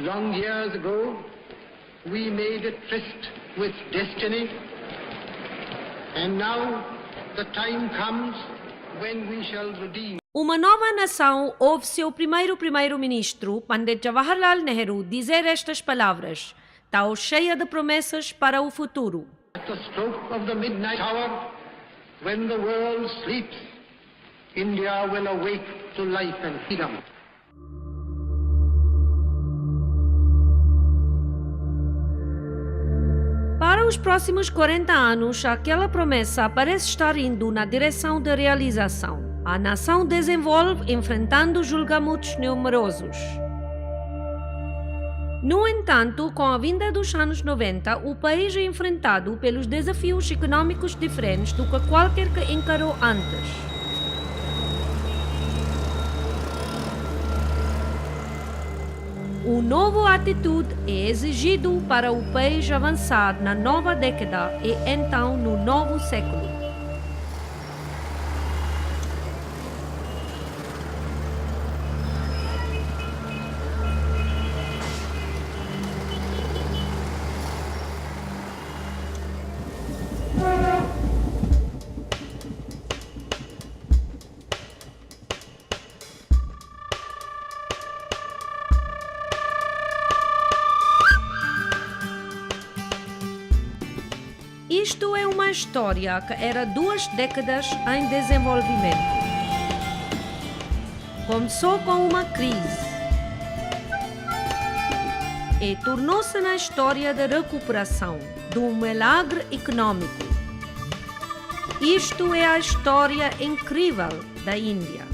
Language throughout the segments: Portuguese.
Long years ago, we made a tryst with destiny, and now the time comes when we shall redeem. Uma nova nação ouve seu primeiro-ministro, Pandit Jawaharlal Nehru, dizer estas palavras, tal cheia de promessas para o futuro. At the stroke of the midnight hour, when the world sleeps, India will awake to life and freedom. Para os próximos 40 anos, aquela promessa parece estar indo na direção de realização. A nação desenvolve enfrentando julgamentos numerosos. No entanto, com a vinda dos anos 90, o país é enfrentado pelos desafios econômicos diferentes do que qualquer que encarou antes. Uma nova atitude é exigido para o país avançar na nova década e então no novo século. Isto é uma história que era 2 décadas em desenvolvimento. Começou com uma crise e tornou-se na história da recuperação, de um milagre econômico. Isto é a história incrível da Índia.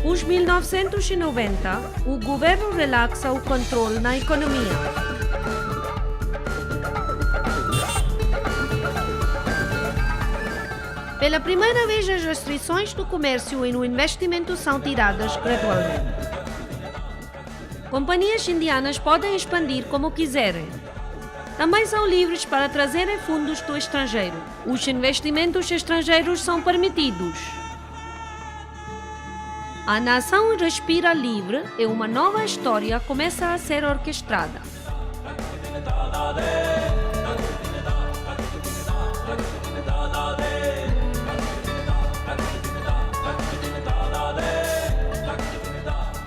Os 1990, o governo relaxa o controle na economia. Pela primeira vez, as restrições do comércio e no investimento são tiradas gradualmente. Companhias indianas podem expandir como quiserem. Também são livres para trazerem fundos do estrangeiro. Os investimentos estrangeiros são permitidos. A nação respira livre e uma nova história começa a ser orquestrada.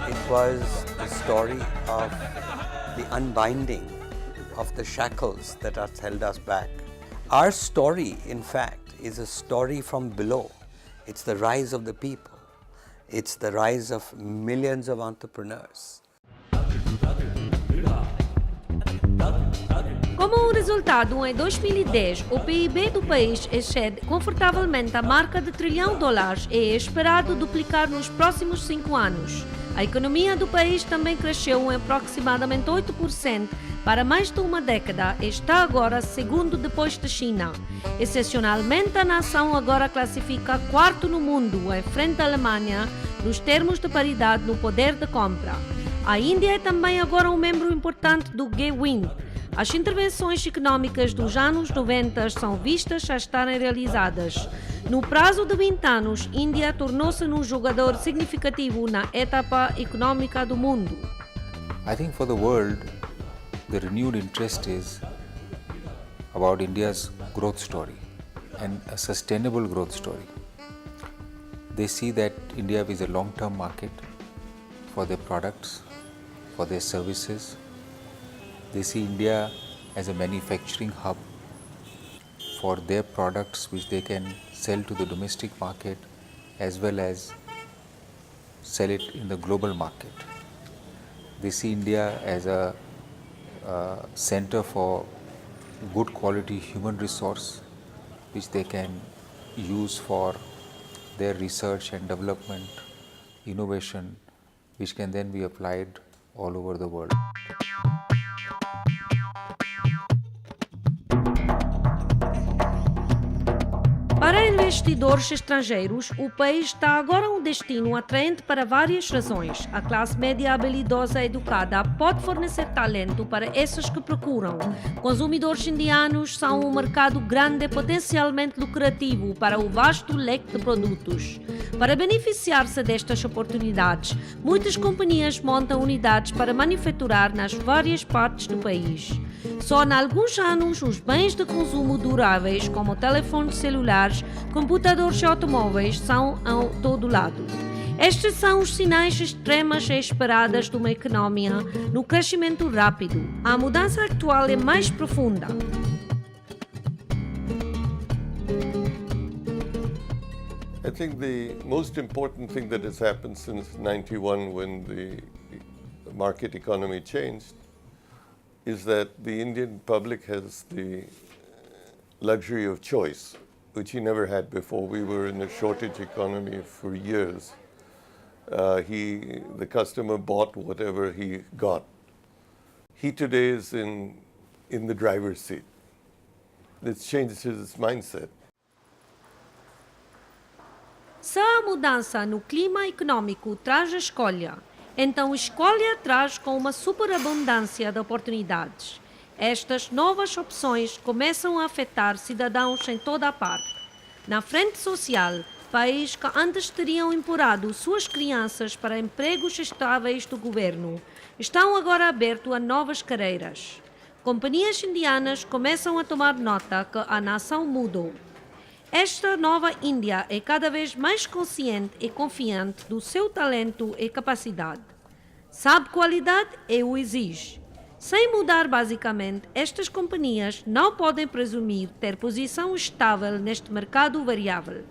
It was the story of the unbinding of the shackles that have held us back. Our story, in fact, is a story from below. It's the rise of the people. It's the rise of millions of entrepreneurs. Como resultado, em 2010, o PIB do país excede confortavelmente a marca de $1 trilhão e é esperado duplicar nos próximos 5 anos. A economia do país também cresceu em aproximadamente 8% para mais de uma década e está agora segundo depois da China. Excepcionalmente, a nação agora classifica 4º no mundo, em frente à Alemanha, nos termos de paridade no poder de compra. A Índia é também agora um membro importante do G20. As intervenções econômicas dos anos 90 são vistas a estarem realizadas. No prazo de 20 anos, Índia tornou-se um jogador significativo na etapa econômica do mundo. I think for the world, the renewed interest is about India's growth story and a sustainable growth story. They see that India is a long-term market for their products, for their services. They see India as a manufacturing hub for their products which they can sell to the domestic market as well as sell it in the global market. They see India as a center for good quality human resource which they can use for their research and development, innovation which can then be applied all over the world. Para investidores estrangeiros, o país está agora um destino atraente para várias razões. A classe média habilidosa e educada pode fornecer talento para esses que procuram. Consumidores indianos são um mercado grande e potencialmente lucrativo para o vasto leque de produtos. Para beneficiar-se destas oportunidades, muitas companhias montam unidades para manufaturar nas várias partes do país. Só em alguns anos, os bens de consumo duráveis, como telefones celulares, computadores e automóveis, são a todo lado. Estes são os sinais extremos e esperados de uma economia no crescimento rápido. A mudança atual é mais profunda. I think the most important thing that has happened since 91, when the market economy changed, is that the Indian public has the luxury of choice, which he never had before. We were in a shortage economy for years. The customer bought whatever he got. He today is in the driver's seat. It's changed his mindset. Se a mudança no clima econômico traz a escolha, então a escolha traz com uma superabundância de oportunidades. Estas novas opções começam a afetar cidadãos em toda a parte. Na frente social, países que antes teriam empurrado suas crianças para empregos estáveis do governo, estão agora abertos a novas carreiras. Companhias indianas começam a tomar nota que a nação mudou. Esta nova Índia é cada vez mais consciente e confiante do seu talento e capacidade. Sabe qualidade e o exige. Sem mudar basicamente, estas companhias não podem presumir ter posição estável neste mercado variável.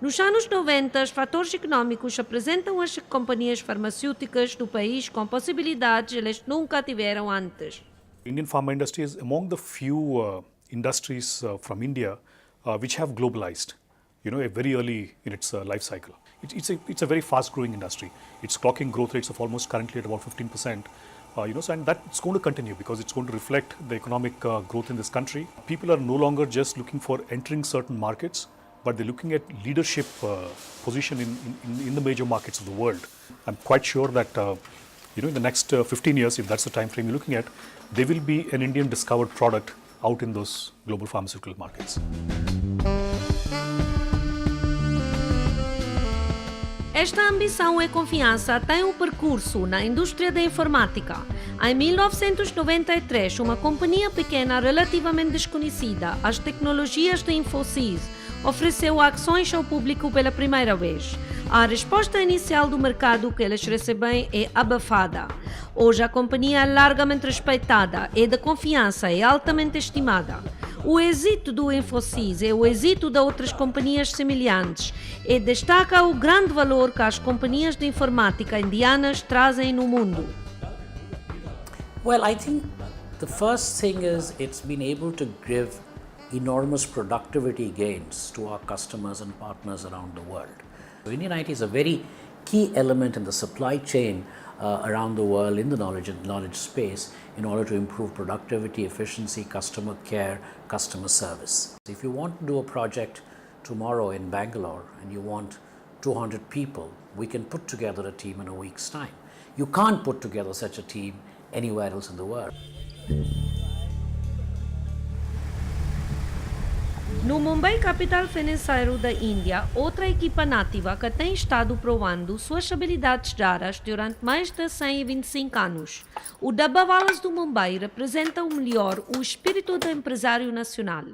Nos anos 90, os fatores econômicos apresentam as companhias farmacêuticas do país com possibilidades que eles nunca tiveram antes. Indian pharma industry is among the few industries from India which have globalized, very early in its life cycle. It's a very fast-growing industry. It's clocking growth rates of almost currently at about 15%. And that's going to continue because it's going to reflect the economic growth in this country. People are no longer just looking for entering certain markets, but they're looking at leadership position in the major markets of the world. I'm quite sure that in the next 15 years, if that's the time frame you're looking at, there will be an Indian discovered product out in those global pharmaceutical markets. Esta ambição e confiança têm um percurso na indústria da informática. Em 1993, uma companhia pequena relativamente desconhecida, as tecnologias da Infosys, ofereceu ações ao público pela primeira vez. A resposta inicial do mercado que eles recebem é abafada. Hoje a companhia é largamente respeitada, é de confiança e altamente estimada. O êxito do Infosys é o êxito de outras companhias semelhantes e destaca o grande valor que as companhias de informática indianas trazem no mundo. Well, I think the first thing is it's been able to give enormous productivity gains to our customers and partners around the world. Indian IT is a very key element in the supply chain around the world in the knowledge space in order to improve productivity, efficiency, customer care, customer service. If you want to do a project tomorrow in Bangalore and you want 200 people, we can put together a team in a week's time. You can't put together such a team anywhere else in the world. No Mumbai, capital financeiro da Índia, outra equipa nativa que tem estado provando suas habilidades raras durante mais de 125 anos. O Dabbawalas do Mumbai representa o melhor o espírito do empresário nacional.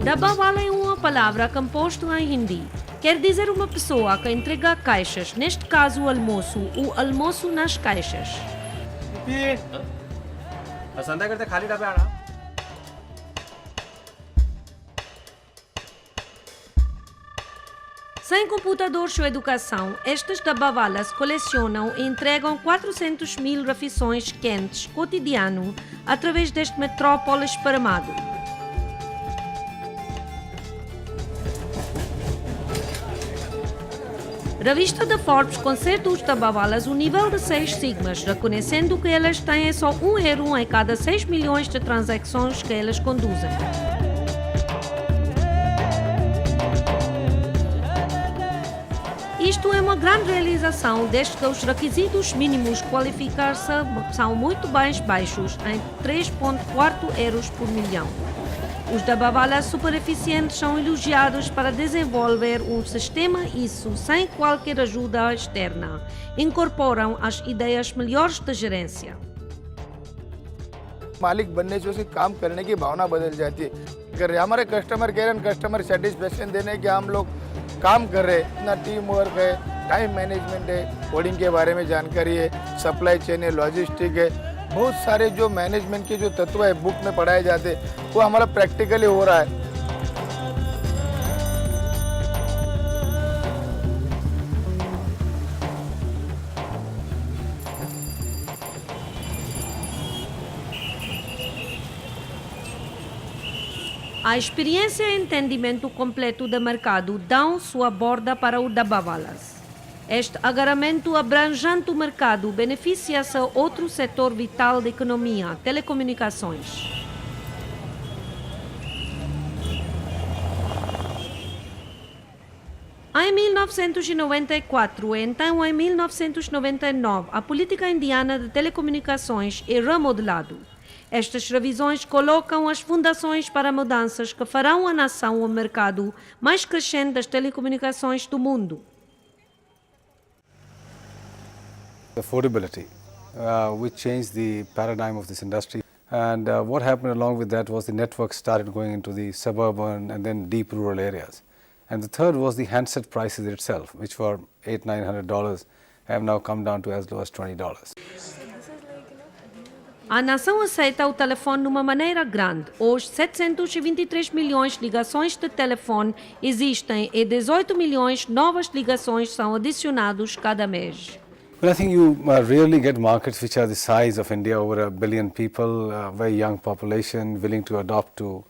Dabbawala é uma palavra composta em hindi. Quer dizer uma pessoa que entrega caixas, neste caso o almoço nas caixas. Sem computadores ou educação, estas dabavalas colecionam e entregam 400 mil refeições quentes cotidiano através deste metrópole esparramado. Revista da Forbes concede os dabavalas o nível de 6 sigmas, reconhecendo que elas têm só um erro em cada 6 milhões de transações que elas conduzem. Isto é uma grande realização, desde que os requisitos mínimos qualificar-se são muito mais baixos, em 3,4 euros por milhão. Os dabavalas super eficientes são elogiados para desenvolver um sistema ISO sem qualquer ajuda externa. Incorporam as ideias melhores de gerência. मालिक बनने से उसकी काम करने की भावना बदल जाती है। अगर हमारे customer care and customer satisfaction देने के हम लोग काम कर रहे हैं, इतना टीम वर्क है, टाइम मैनेजमेंट है, कोडिंग के बारे में जानकारी है, सप्लाई चेन है, लॉजिस्टिक है, बहुत सारे जो मैनेजमेंट के जो तत्व है बुक में पढ़ाए जाते वो हमारा प्रैक्टिकली हो रहा है। A experiência e entendimento completo do mercado dão sua borda para o dabavalas. Este agarramento abrangente do mercado beneficia-se outro setor vital da economia, telecomunicações. Em 1994 e então em 1999, a política indiana de telecomunicações é remodelada. Estas revisões colocam as fundações para mudanças que farão a nação o mercado mais crescente das telecomunicações do mundo. Affordability, which changed the paradigm of this industry. And what happened along with that was the network started going into the suburban and then deep rural areas. And the third was the handset prices itself, which were $800-900 have now come down to as low as $20. A nação aceita o telefone de uma maneira grande. Hoje, 723 milhões de ligações de telefone existem e 18 milhões de novas ligações são adicionadas cada mês. Well, I think you rarely get markets which are the size of India, over 1 billion people, very young population, willing to adopt to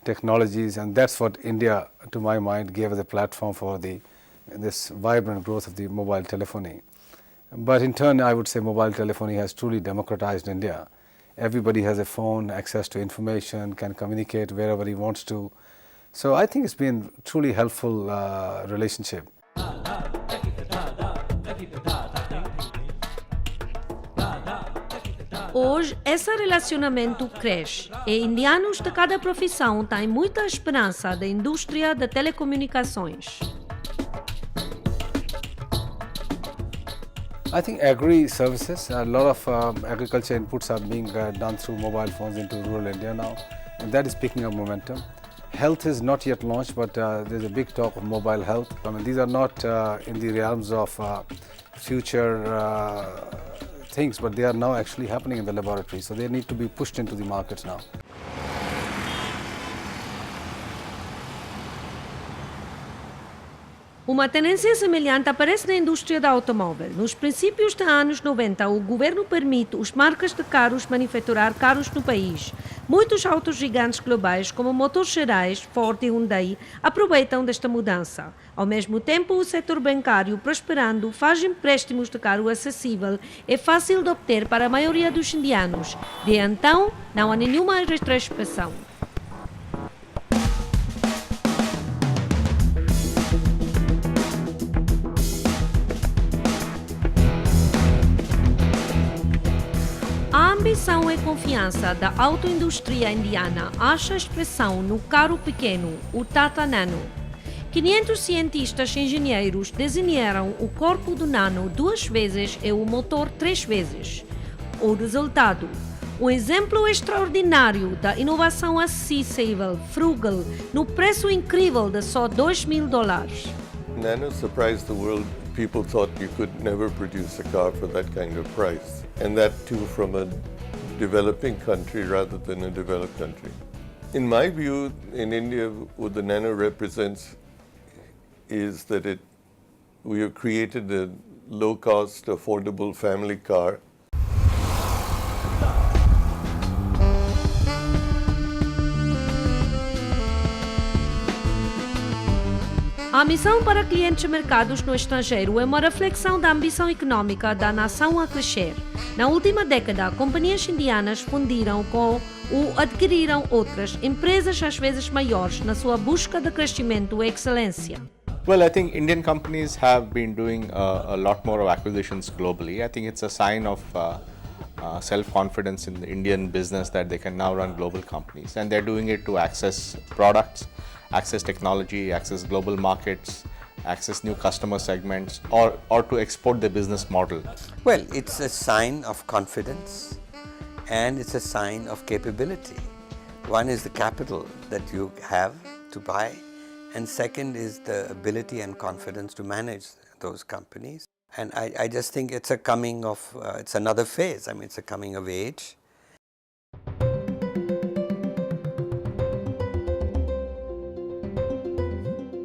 technologies, and that's what India, to my mind, gave us a platform for this vibrant growth of the mobile telephony. But in turn, I would say mobile telephony has truly democratized India. Everybody has a phone, access to information, can communicate wherever he wants to. So I think it's been a truly helpful relationship. Hoje, esse relacionamento cresce e indianos de cada profissão têm muita esperança da indústria de telecomunicações. I think agri-services, a lot of agriculture inputs are being done through mobile phones into rural India now, and that is picking up momentum. Health is not yet launched, but there's a big talk of mobile health. I mean, these are not in the realms of future things, but they are now actually happening in the laboratory, so they need to be pushed into the markets now. Uma tendência semelhante aparece na indústria do automóvel. Nos princípios dos anos 90, o governo permite às marcas de carros manufaturar carros no país. Muitos autos gigantes globais, como motores gerais, Ford e Hyundai, aproveitam desta mudança. Ao mesmo tempo, o setor bancário, prosperando, faz empréstimos de carro acessível e fácil de obter para a maioria dos indianos. De então, não há nenhuma restrição. A ambição e confiança da autoindústria indiana acha expressão no carro pequeno, o Tata Nano. 500 cientistas e engenheiros desenharam o corpo do Nano 2 vezes e o motor 3 vezes. O resultado: um exemplo extraordinário da inovação acessível, frugal, no preço incrível de só $2.000. Nano surprised the world. People thought you could never produce a car for that kind of price, and that too from a developing country rather than a developed country. In my view, in India, what the Nano represents is that it We have created a low-cost, affordable family car. A missão para clientes de mercados no estrangeiro é uma reflexão da ambição econômica da nação a crescer. Na última década, companhias indianas fundiram com ou adquiriram outras empresas às vezes maiores na sua busca de crescimento e excelência. Well, I think Indian companies have been doing a lot more of acquisitions globally. I think it's a sign of self-confidence in the Indian business that they can now run global companies, and they're doing it to access products, access technology, access global markets, access new customer segments, or to export their business model. Well, it's a sign of confidence and it's a sign of capability. One is the capital that you have to buy, and second is the ability and confidence to manage those companies. And I just think it's a coming of, it's another phase. I mean, it's a coming of age.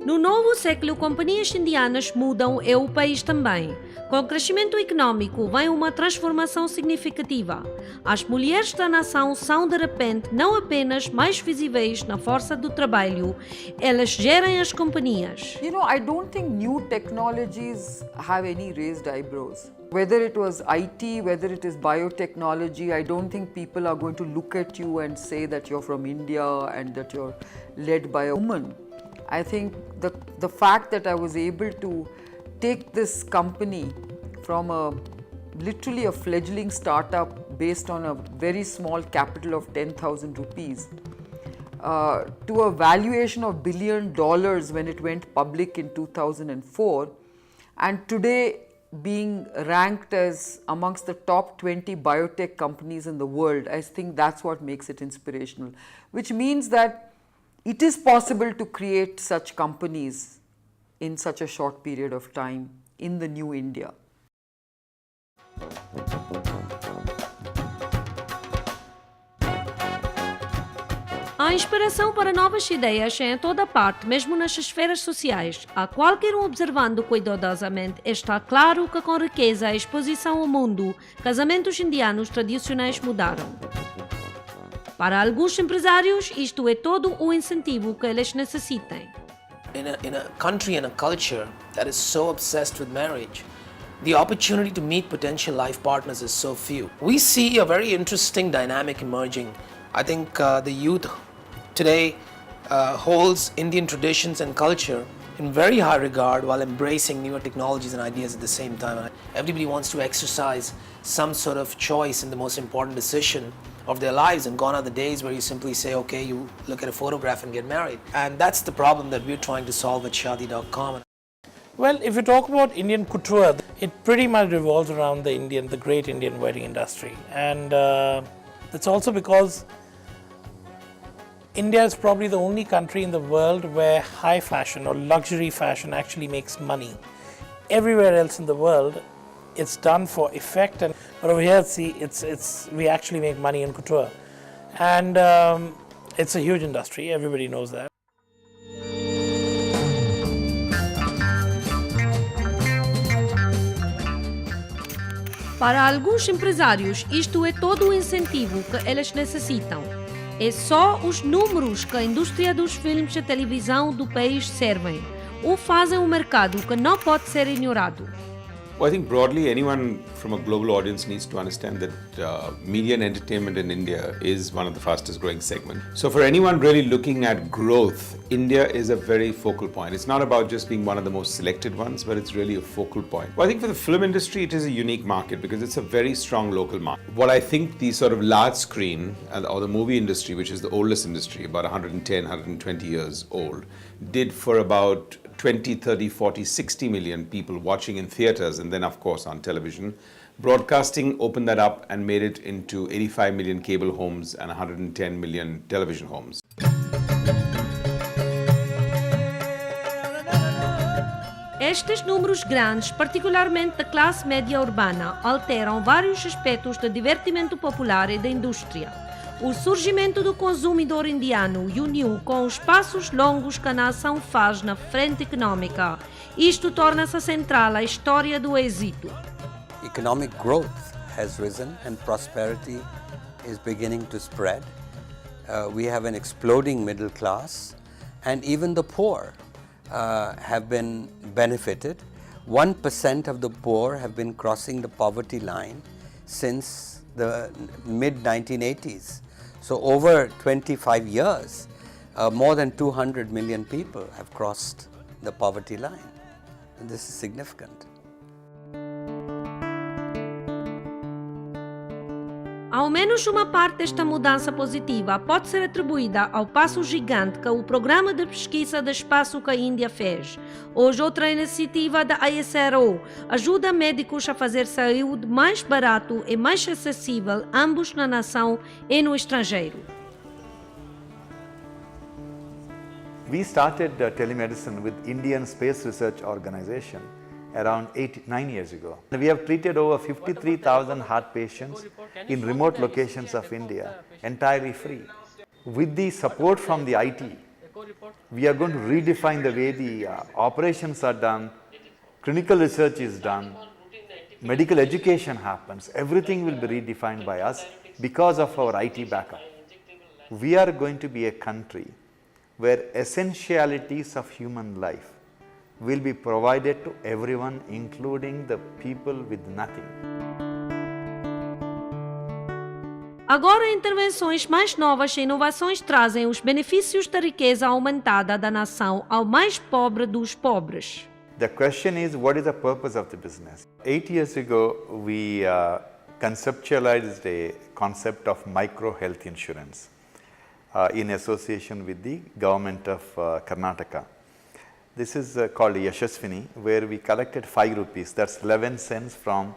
No novo século, companhias indianas mudam e o país também. Com o crescimento econômico vem uma transformação significativa. As mulheres da nação são, de repente, não apenas mais visíveis na força do trabalho, elas gerem as companhias. You know, I don't think new technologies have any raised eyebrows. Whether it was IT, whether it is biotechnology, I don't think people are going to look at you and say that you're from India and that you're led by a woman. I think the fact that I was able to take this company from literally a fledgling startup based on a very small capital of 10,000 rupees to a valuation of $1 billion when it went public in 2004, and today being ranked as amongst the top 20 biotech companies in the world, I think that's what makes it inspirational, which means that it is possible to create such companies in such a short period of time in the new India. A inspiração para novas ideias é em toda parte, mesmo nas esferas sociais. A qualquer um observando cuidadosamente, está claro que com riqueza e exposição ao mundo, casamentos indianos tradicionais mudaram. Para alguns empresários, isto é todo o incentivo que eles necessitem. In a country and a culture that is so obsessed with marriage, the opportunity to meet potential life partners is so few. We see a very interesting dynamic emerging. I think the youth today holds Indian traditions and culture in very high regard while embracing newer technologies and ideas at the same time. Everybody wants to exercise some sort of choice in the most important decision of their lives, and gone are the days where you simply say, okay, you look at a photograph and get married. And that's the problem that we're trying to solve at Shaadi.com. Well, if you talk about Indian couture, it pretty much revolves around the great Indian wedding industry. And it's also because India is probably the only country in the world where high fashion or luxury fashion actually makes money. Everywhere else in the world, it's done for effect, but over here, see, we actually make money in couture, and it's a huge industry. Everybody knows that. Para alguns empresários, isto é todo o incentivo que eles necessitam. É só os números que a indústria dos filmes de televisão do país servem, ou fazem um mercado que não pode ser ignorado. Well, I think broadly anyone from a global audience needs to understand that media and entertainment in India is one of the fastest growing segments. So for anyone really looking at growth, India is a very focal point. It's not about just being one of the most selected ones, but it's really a focal point. Well, I think for the film industry, it is a unique market because it's a very strong local market. What I think the sort of large screen or the movie industry, which is the oldest industry, about 110, 120 years old, did for about 20, 30, 40, 60 million people watching in theaters and then of course on television. Broadcasting opened that up and made it into 85 million cable homes and 110 million television homes. Estes números grandes, particularmente da classe média urbana, alteram vários aspectos do divertimento popular e da indústria. O surgimento do consumidor indiano uniu com os passos longos que a nação faz na frente econômica. Isto torna-se central à história do êxito. Economic growth has risen and prosperity is beginning to spread. We have an exploding middle class, and even the poor have been benefited. 1% of the poor have been crossing the poverty line since the mid-1980s. So over 25 years, more than 200 million people have crossed the poverty line. And this is significant. Ao menos uma parte desta mudança positiva pode ser atribuída ao passo gigante que o Programa de Pesquisa de Espaço que a Índia fez. Hoje, outra iniciativa da ISRO ajuda médicos a fazer saúde mais barato e mais acessível, ambos na nação e no estrangeiro. We started telemedicine with Indian Space Research Organization around 9 years ago. We have treated over 53,000 heart patients in remote locations of India, entirely free. With the support from the IT, we are going to redefine the way the operations are done, clinical research is done, medical education happens. Everything will be redefined by us because of our IT backup. We are going to be a country where essentialities of human life will be provided to everyone, including the people with nothing. Agora, intervenções mais novas e inovações trazem os benefícios da riqueza aumentada da nação ao mais pobre dos pobres. The question is, what is the purpose of the business? 8 years ago, we conceptualized a concept of micro health insurance in association with the government of Karnataka. This is called Yashaswini, where we collected 5 rupees, that's 11 cents from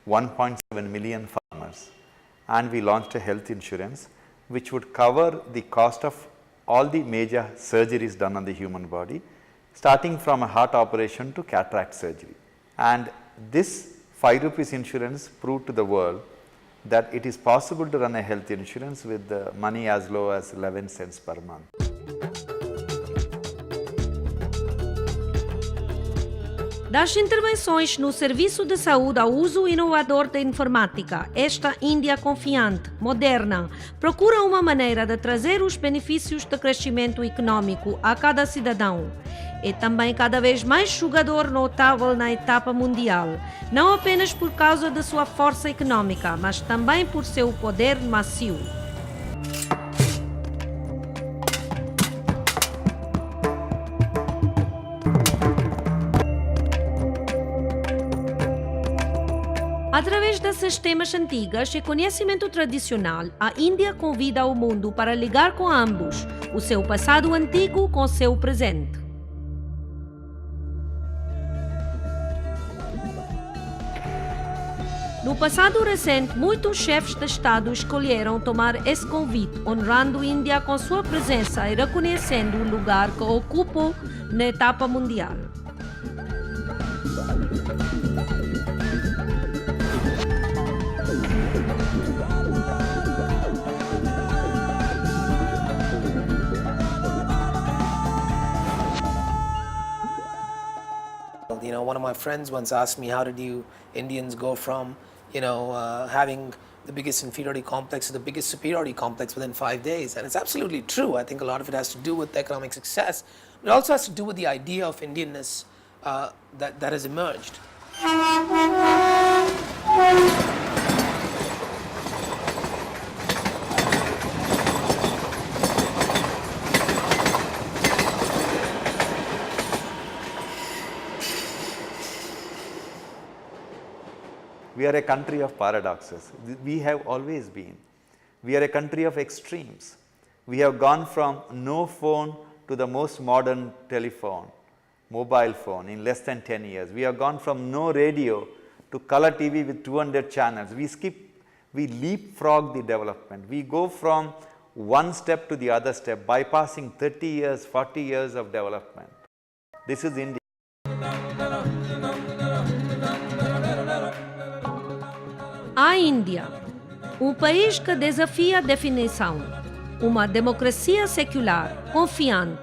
1.7 million farmers. And we launched a health insurance which would cover the cost of all the major surgeries done on the human body, starting from a heart operation to cataract surgery. And this 5 rupees insurance proved to the world that it is possible to run a health insurance with the money as low as 11 cents per month. Das intervenções no serviço de saúde ao uso inovador da informática, esta Índia confiante, moderna, procura uma maneira de trazer os benefícios de crescimento econômico a cada cidadão. É também cada vez mais jogador notável na etapa mundial, não apenas por causa de sua força econômica, mas também por seu poder macio. Através das sistemas antigas e conhecimento tradicional, a Índia convida o mundo para ligar com ambos, o seu passado antigo com seu presente. No passado recente, muitos chefes de Estado escolheram tomar esse convite, honrando a Índia com sua presença e reconhecendo o lugar que ocupa na etapa mundial. You know, one of my friends once asked me, how did you Indians go from, having the biggest inferiority complex to the biggest superiority complex within 5 days? And it's absolutely true. I think a lot of it has to do with economic success. But it also has to do with the idea of Indianness that has emerged. We are a country of paradoxes. We have always been. We are a country of extremes. We have gone from no phone to the most modern telephone, mobile phone in less than 10 years. We have gone from no radio to color TV with 200 channels. We leapfrog the development. We go from one step to the other step, bypassing 30 years, 40 years of development. This is India. A Índia. país que desafia a definição. Uma democracia secular, confiante,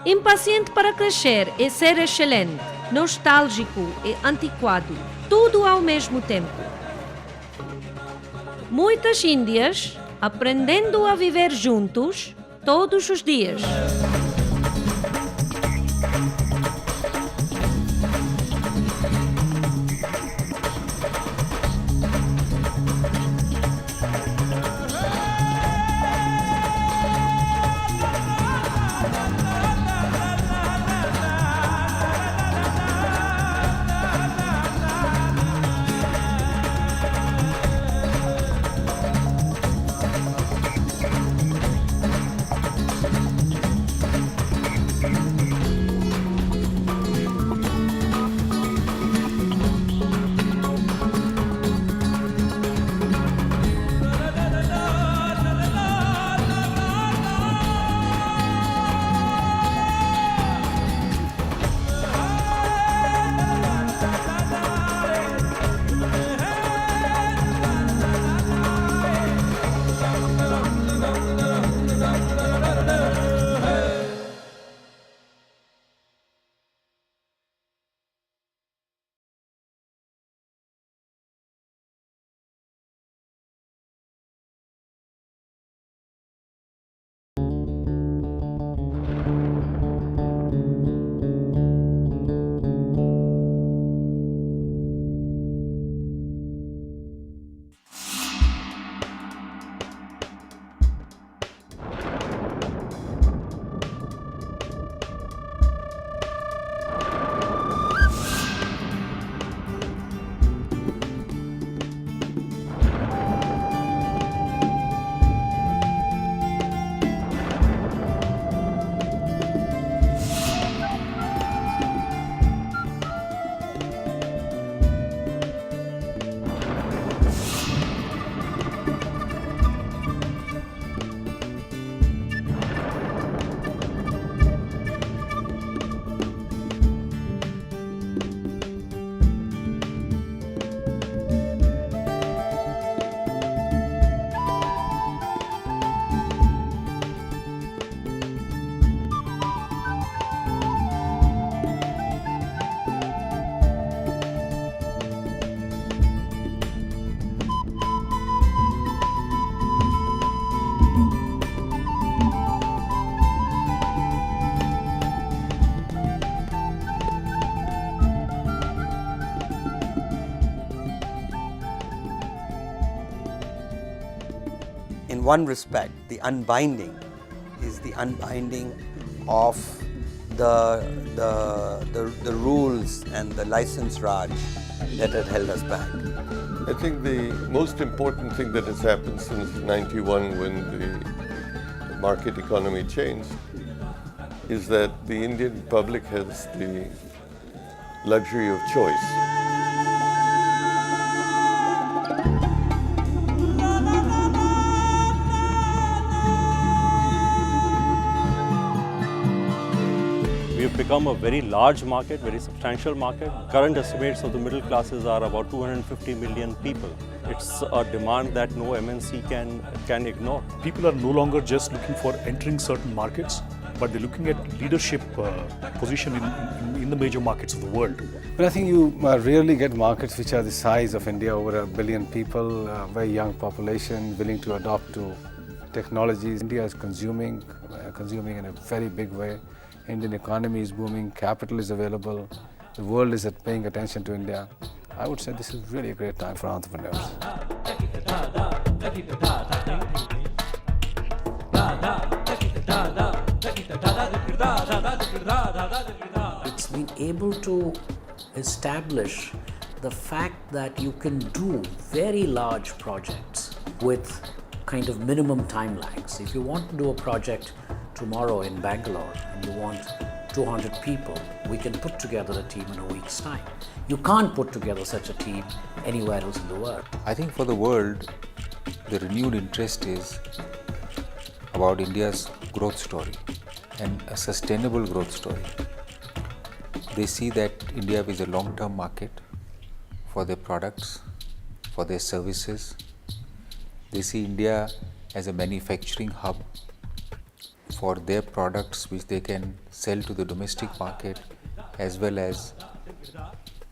impaciente para crescer e ser excelente, nostálgico e antiquado, tudo ao mesmo tempo. Muitas Índias aprendendo a viver juntos todos os dias. In one respect, the unbinding is the unbinding of the rules and the license Raj that had held us back. I think the most important thing that has happened since 91 when the market economy changed is that the Indian public has the luxury of choice. We've become a very large market, very substantial market. Current estimates of the middle classes are about 250 million people. It's a demand that no MNC can ignore. People are no longer just looking for entering certain markets, but they're looking at leadership position in the major markets of the world. But I think you rarely get markets which are the size of India, over 1 billion people, very young population, willing to adopt to technologies. India is consuming in a very big way. Indian economy is booming, capital is available, the world is paying attention to India. I would say this is really a great time for entrepreneurs. It's been able to establish the fact that you can do very large projects with kind of minimum time lags. If you want to do a project tomorrow in Bangalore and you want 200 people, we can put together a team in a week's time. You can't put together such a team anywhere else in the world. I think for the world, the renewed interest is about India's growth story and a sustainable growth story. They see that India is a long-term market for their products, for their services, They see India as a manufacturing hub for their products which they can sell to the domestic market as well as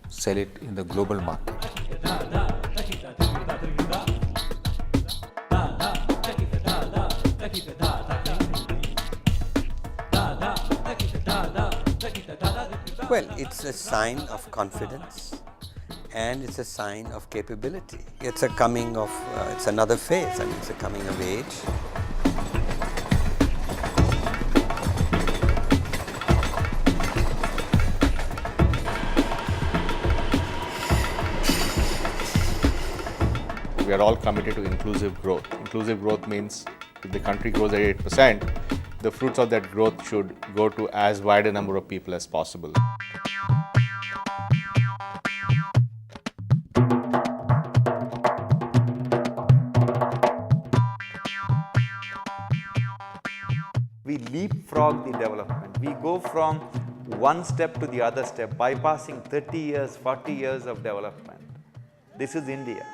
sell it in the global market. Well, it's a sign of confidence and it's a sign of capability. It's a coming of, it's another phase, I mean, it's a coming of age. We are all committed to inclusive growth. Inclusive growth means if the country grows at 8%, the fruits of that growth should go to as wide a number of people as possible. We leapfrog the development. We go from one step to the other step, bypassing 30 years, 40 years of development. This is India.